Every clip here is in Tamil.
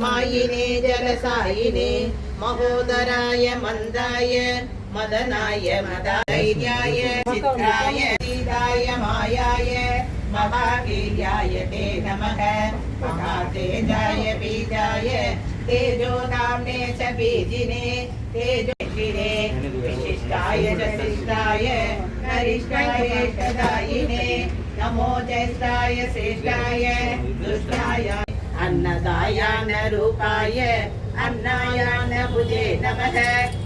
मायिने जलसायिने महोदराय मंदाय मदनाय मदाधैर्याय चित्राय सीताय मायाय महावीर्याय ते नमः महातेजाय बीजाय तेजोधाम्ने च बीजिने तेजस्विने विशिष्टाय च शिष्टाय नरिष्ठाय सदायिने नमो ज्येष्ठाय श्रेष्ठाय दुष्टाय अन्नदायान रूपाय अन्नायान भुजे नमः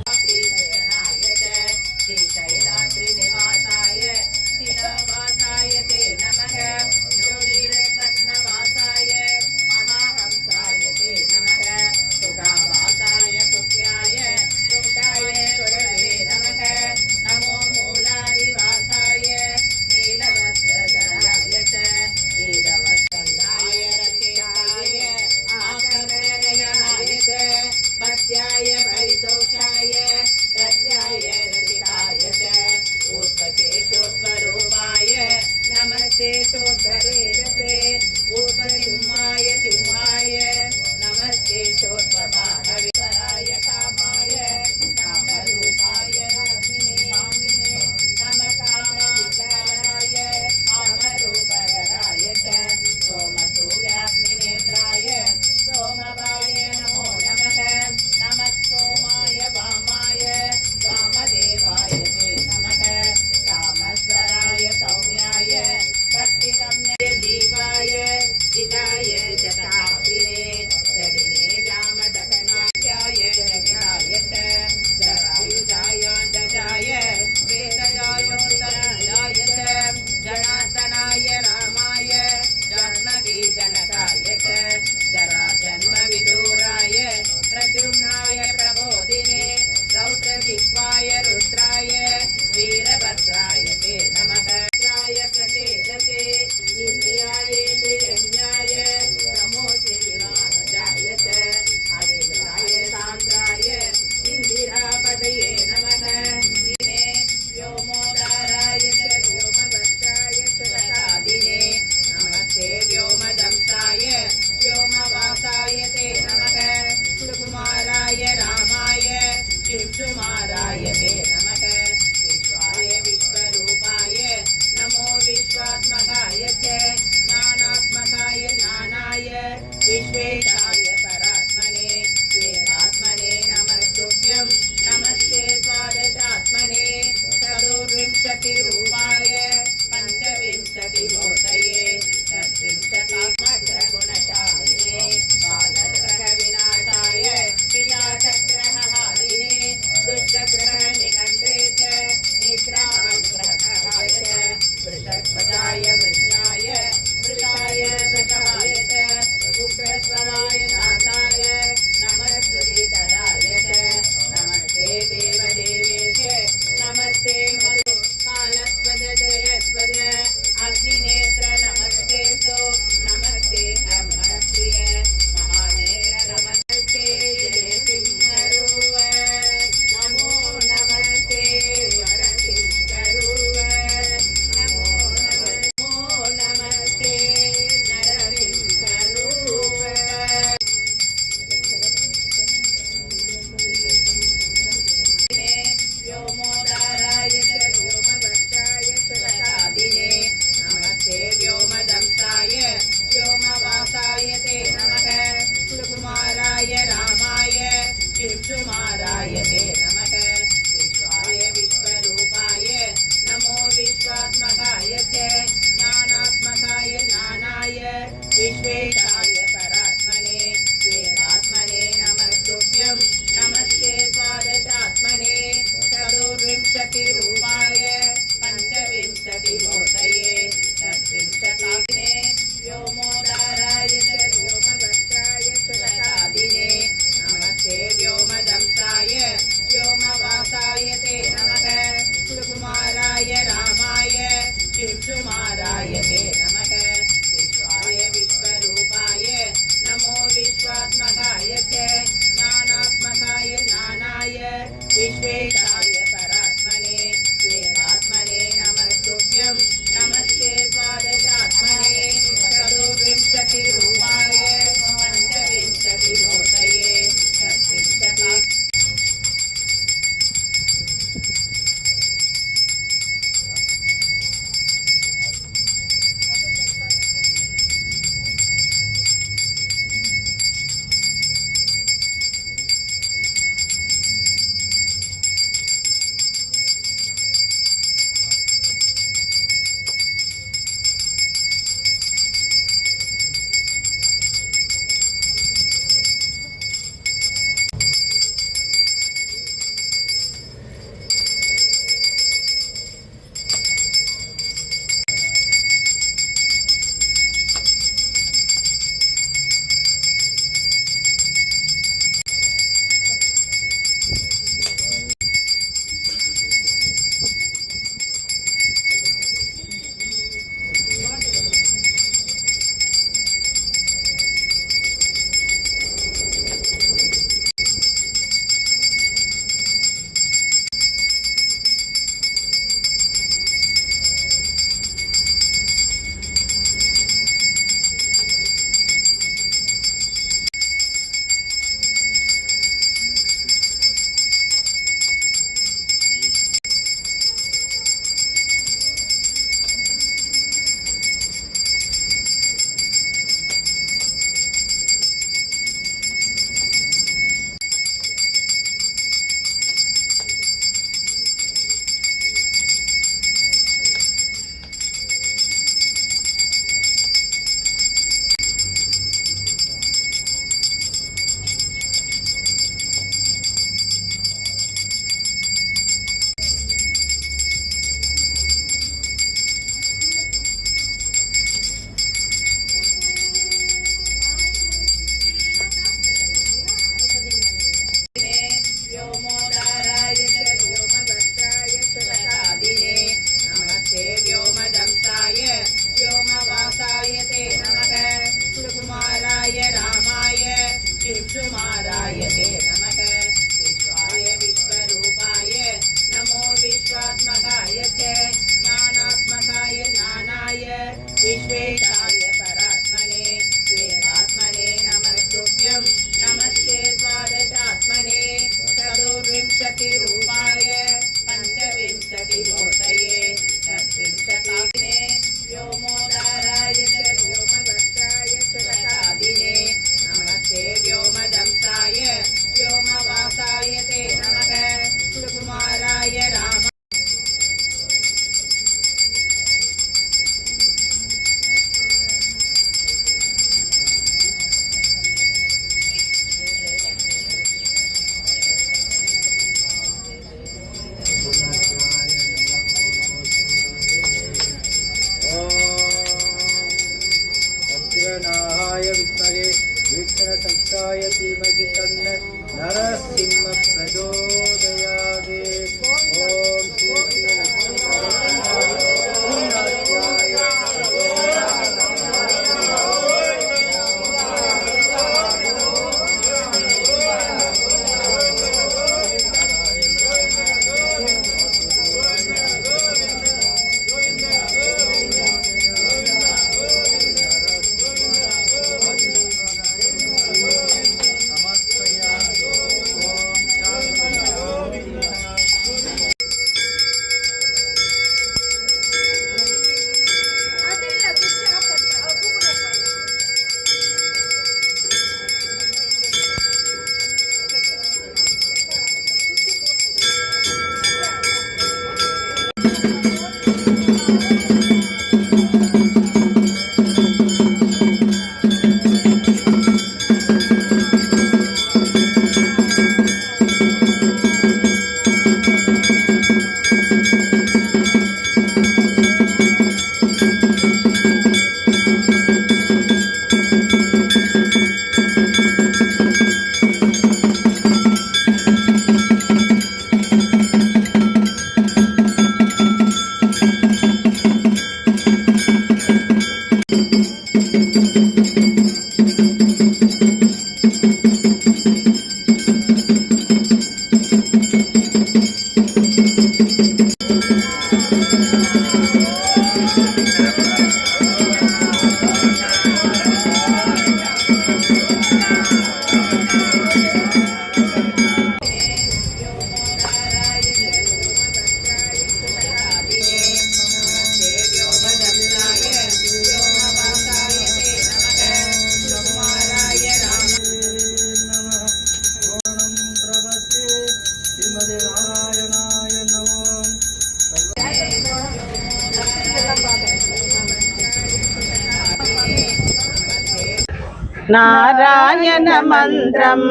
நாராயண மந்திரம்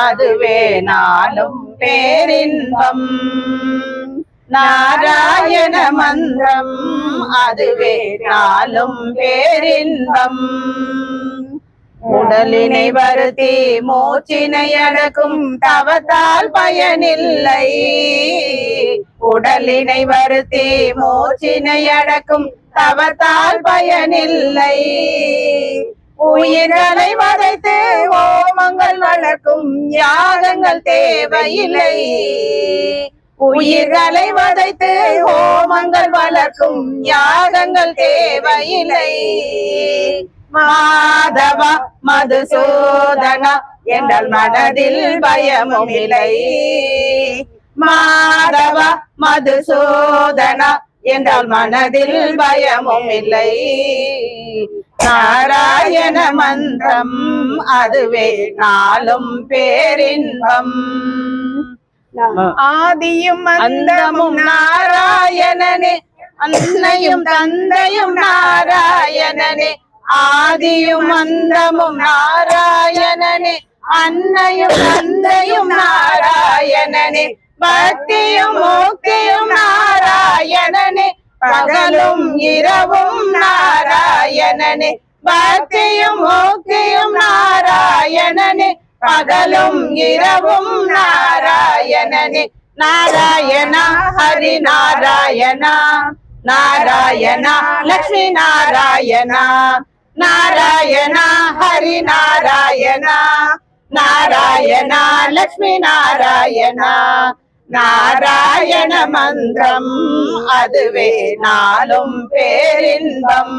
அதுவே நாளும் பேரின்பம். நாராயண மந்திரம் அதுவே நாளும் பேரின்பம். உடலினை வருத்தி மூச்சினை அடக்கும் தவத்தால் பயனில்லை. உடலினை வருத்தி மூச்சினை அடக்கும் தவத்தால் பயனில்லை. உயிர்களை வதைத்து ஓமங்கள் வளர்க்கும் யாகங்கள் தேவையில்லை. உயிர்களை வதைத்து ஹோமங்கள் வளர்க்கும் யாகங்கள் தேவையில்லை. மாதவா மதுசூதனா என்றால் மனதில் பயமும் இல்லை. மாதவா மதுசூதனா என்றால் மனதில் பயமும் இல்லை. நாராயண மந்திரம் அதுவே நாளும் பேரின்பம். ஆதியும் அந்தமும் நாராயணனே, அன்னையும் தந்தையும் நாராயணனே. ஆதியும் அந்தமும் நாராயணனே, அன்னையும் தந்தையும் நாராயணனே. பக்தியும் முக்தியும் நாராயணனே, பகலும் இரவும் நாராயணனே. பக்தியும் முக்தியும் நாராயணனே, பகலும் இரவும் நாராயணனே. நாராயணா ஹரி நாராயணா, நாராயணா லக்ஷ்மி நாராயணா. நாராயணா ஹரி நாராயணா, நாராயணா லக்ஷ்மி நாராயணா. நாராயண மந்திரம் அதுவே நாளும் பேரின்பம்.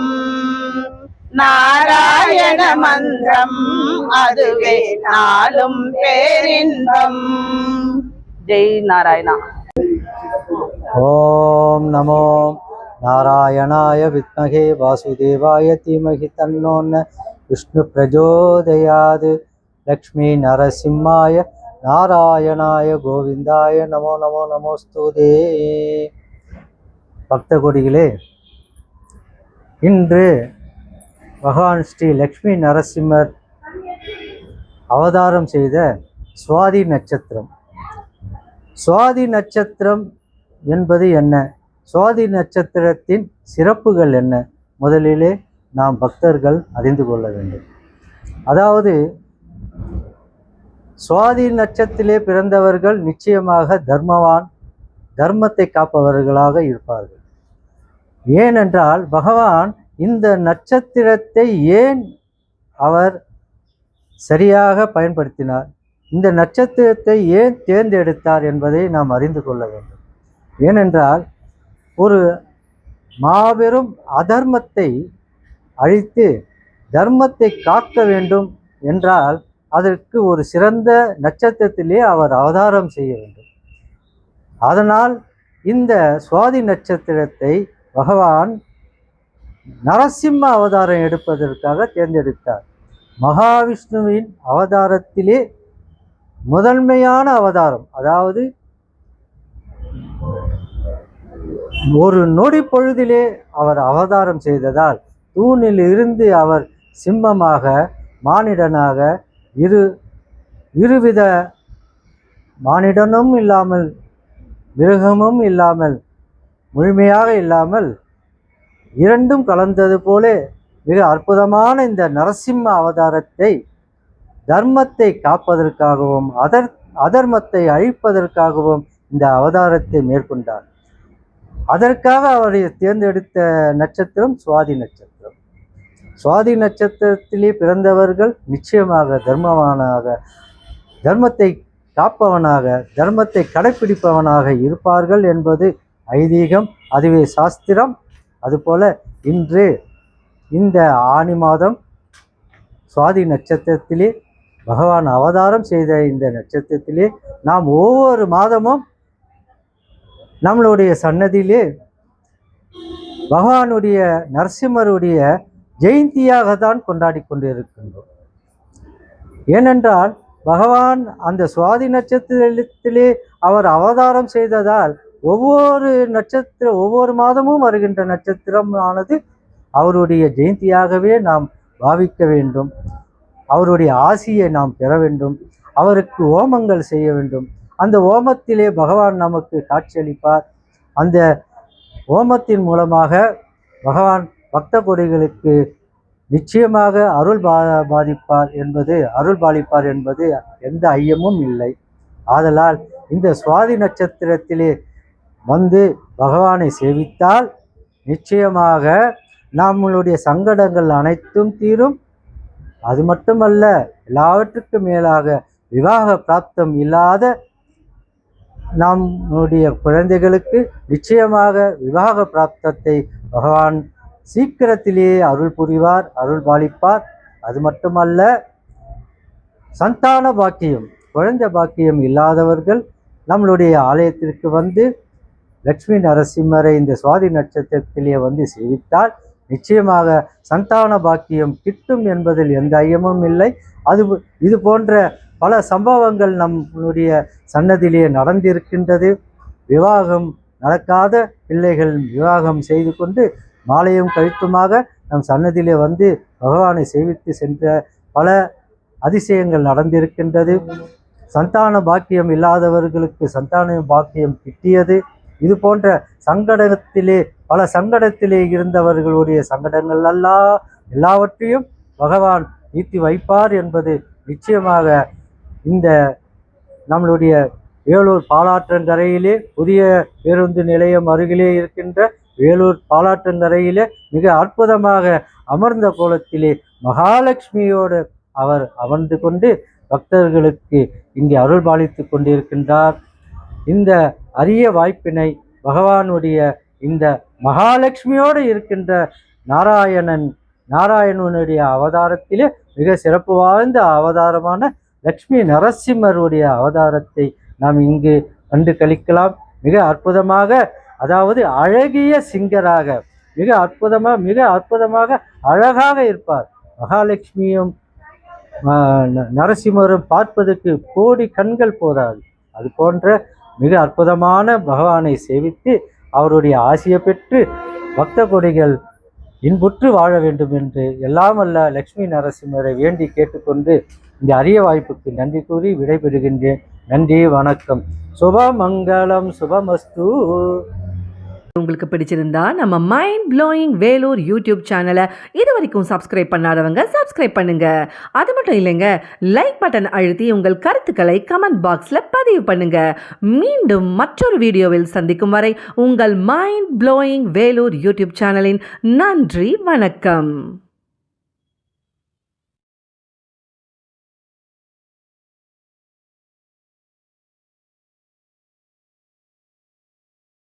நாராயண மந்திரம் அதுவே நாளும் பேரின்பம். ஜெய் நாராயணா. ஓம் நமோ நாராயணாய வித்மகே வாசுதேவாய தீமகி தன்னோன்ன விஷ்ணு பிரஜோதயாது. லக்ஷ்மி நரசிம்மாய நாராயணாய கோவிந்தாய நமோ நமோ நமோஸ்துதே. பக்த கொடிகளே, இன்று பகவான் ஸ்ரீ லக்ஷ்மி நரசிம்மர் அவதாரம் செய்த சுவாதி நட்சத்திரம். சுவாதி நட்சத்திரம் என்பது என்ன? சுவாதி நட்சத்திரத்தின் சிறப்புகள் என்ன? முதலிலே நாம் பக்தர்கள் அறிந்து கொள்ள வேண்டும். அதாவது சுவாதி நட்சத்திலே பிறந்தவர்கள் நிச்சயமாக தர்மவான், தர்மத்தை காப்பவர்களாக இருப்பார்கள். ஏனென்றால் பகவான் இந்த நட்சத்திரத்தை ஏன் அவர் சரியாக பயன்படுத்தினார், இந்த நட்சத்திரத்தை ஏன் தேர்ந்தெடுத்தார் என்பதை நாம் அறிந்து கொள்ள வேண்டும். ஏனென்றால் ஒரு மாபெரும் அதர்மத்தை அழித்து தர்மத்தை காக்க வேண்டும் என்றால் அதற்கு ஒரு சிறந்த நட்சத்திரத்திலே அவர் அவதாரம் செய்ய வேண்டும். அதனால் இந்த சுவாதி நட்சத்திரத்தை பகவான் நரசிம்ம அவதாரம் எடுப்பதற்காக தேர்ந்தெடுத்தார். மகாவிஷ்ணுவின் அவதாரத்திலே முதன்மையான அவதாரம். அதாவது ஒரு நொடி பொழுதிலே அவர் அவதாரம் செய்ததால் தூணில் இருந்து அவர் சிம்மமாக, மானிடனாக, இருவித மானிடனும் இல்லாமல் மிருகமும் இல்லாமல் முழுமையாக இல்லாமல் இரண்டும் கலந்தது போல மிக அற்புதமான இந்த நரசிம்ம அவதாரத்தை தர்மத்தை காப்பதற்காகவும் அதர்மத்தை அழிப்பதற்காகவும் இந்த அவதாரத்தை மேற்கொண்டார். அதற்காக அவரை தேர்ந்தெடுத்த நட்சத்திரம் சுவாதி நட்சத்திரம். சுவாதி நட்சத்திரத்திலே பிறந்தவர்கள் நிச்சயமாக தர்மவானாக, தர்மத்தை காப்பவனாக, தர்மத்தை கடைப்பிடிப்பவனாக இருப்பார்கள் என்பது ஐதீகம், அதுவே சாஸ்திரம். அதுபோல இன்று இந்த ஆனி மாதம் சுவாதி நட்சத்திரத்திலே பகவான் அவதாரம் செய்த இந்த நட்சத்திரத்திலே நாம் ஒவ்வொரு மாதமும் நம்மளுடைய சன்னதியிலே பகவானுடைய நரசிம்மருடைய ஜெயந்தியாக தான் கொண்டாடி கொண்டிருக்கின்றோம். ஏனென்றால் பகவான் அந்த சுவாதி நட்சத்திரத்திலே அவர் அவதாரம் செய்ததால் ஒவ்வொரு மாதமும் வருகின்ற நட்சத்திரம் ஆனது அவருடைய ஜெயந்தியாகவே நாம் பாவிக்க வேண்டும். அவருடைய ஆசியை நாம் பெற வேண்டும். அவருக்கு ஓமங்கள் செய்ய வேண்டும். அந்த ஓமத்திலே பகவான் நமக்கு காட்சியளிப்பார். அந்த ஓமத்தின் மூலமாக பகவான் பக்த கொடிகளுக்கு நிச்சயமாக அருள் பாலிப்பார் என்பது எந்த ஐயமும் இல்லை. ஆதலால் இந்த சுவாதி நட்சத்திரத்திலே வந்து பகவானை சேவித்தால் நிச்சயமாக நம்மளுடைய சங்கடங்கள் அனைத்தும் தீரும். அது மட்டுமல்ல, எல்லாவற்றுக்கும் மேலாக விவாக பிராப்தம் இல்லாத நம்முடைய குழந்தைகளுக்கு நிச்சயமாக விவாக பிராப்தத்தை பகவான் சீக்கிரத்திலேயே அருள் புரிவார், அருள் பாலிப்பார். அது மட்டுமல்ல, சந்தான பாக்கியம், குழந்தை பாக்கியம் இல்லாதவர்கள் நம்மளுடைய ஆலயத்திற்கு வந்து லக்ஷ்மி நரசிம்மரை இந்த சுவாதி நட்சத்திரத்திலே வந்து சேவித்தால் நிச்சயமாக சந்தான பாக்கியம் கிட்டும் என்பதில் எந்த ஐயமும் இல்லை. இது போன்ற பல சம்பவங்கள் நம்மளுடைய சன்னதியிலே நடந்திருக்கின்றது. விவாகம் நடக்காத பிள்ளைகள் விவாகம் செய்து கொண்டு மாலையும் கழுத்துமாக நம் சன்னதியிலே வந்து பகவானை சேவித்து சென்ற பல அதிசயங்கள் நடந்திருக்கின்றது. சந்தான பாக்கியம் இல்லாதவர்களுக்கு சந்தான பாக்கியம் கிட்டியது. இது போன்ற பல சங்கடத்திலே இருந்தவர்களுடைய சங்கடங்கள் எல்லாவற்றையும் பகவான் நீத்தி வைப்பார் என்பது நிச்சயமாக இந்த நம்மளுடைய வேலூர் பாலாற்றங்கரையிலே புதிய பேருந்து நிலையம் அருகிலே இருக்கின்ற வேலூர் பாலாற்றங்கரையிலே மிக அற்புதமாக அமர்ந்த கோலத்திலே மகாலட்சுமியோடு அவர் அமர்ந்து கொண்டு பக்தர்களுக்கு இங்கே அருள் பாலித்து கொண்டிருக்கின்றார். இந்த அரிய வாய்ப்பினை பகவானுடைய இந்த மகாலட்சுமியோடு இருக்கின்ற நாராயணனுடைய அவதாரத்திலே மிக சிறப்பு வாய்ந்த அவதாரமான லக்ஷ்மி நரசிம்மருடைய அவதாரத்தை நாம் இங்கு கண்டு கழிக்கலாம். மிக அற்புதமாக, அதாவது அழகிய சிங்கராக மிக அற்புதமாக அழகாக இருப்பார். மகாலட்சுமியும் நரசிம்மரும் பார்ப்பதற்கு கோடி கண்கள் போதாது. அது போன்ற மிக அற்புதமான பகவானை சேவித்து அவருடைய ஆசியை பெற்று பக்த கொடிகள் இன்புற்று வாழ வேண்டும் என்று எல்லாம் வல்ல லக்ஷ்மி நரசிம்மரை வேண்டி கேட்டுக்கொண்டு இந்த அரிய வாய்ப்புக்கு நன்றி கூறி விடைபெறுகின்றேன். நன்றி, வணக்கம். சுபமங்கலம், சுபமஸ்து. உங்களுக்கு பிடிச்சிருந்தா நம்ம மைண்ட் ப்ளோயிங் வேலூர் யூடியூப் சேனலை இது வரைக்கும் சப்ஸ்கிரைப் பண்ணாதவங்க சப்ஸ்கிரைப் பண்ணுங்க. அது மட்டும் இல்லைங்க, லைக் பட்டன் அழுத்தி உங்கள் கருத்துக்களை கமெண்ட் பாக்ஸில் பதிவு பண்ணுங்க. மீண்டும் மற்றொரு வீடியோவில் சந்திக்கும் வரை உங்கள் மைண்ட் ப்ளோயிங் வேலூர் யூடியூப் சேனலின் நன்றி, வணக்கம்.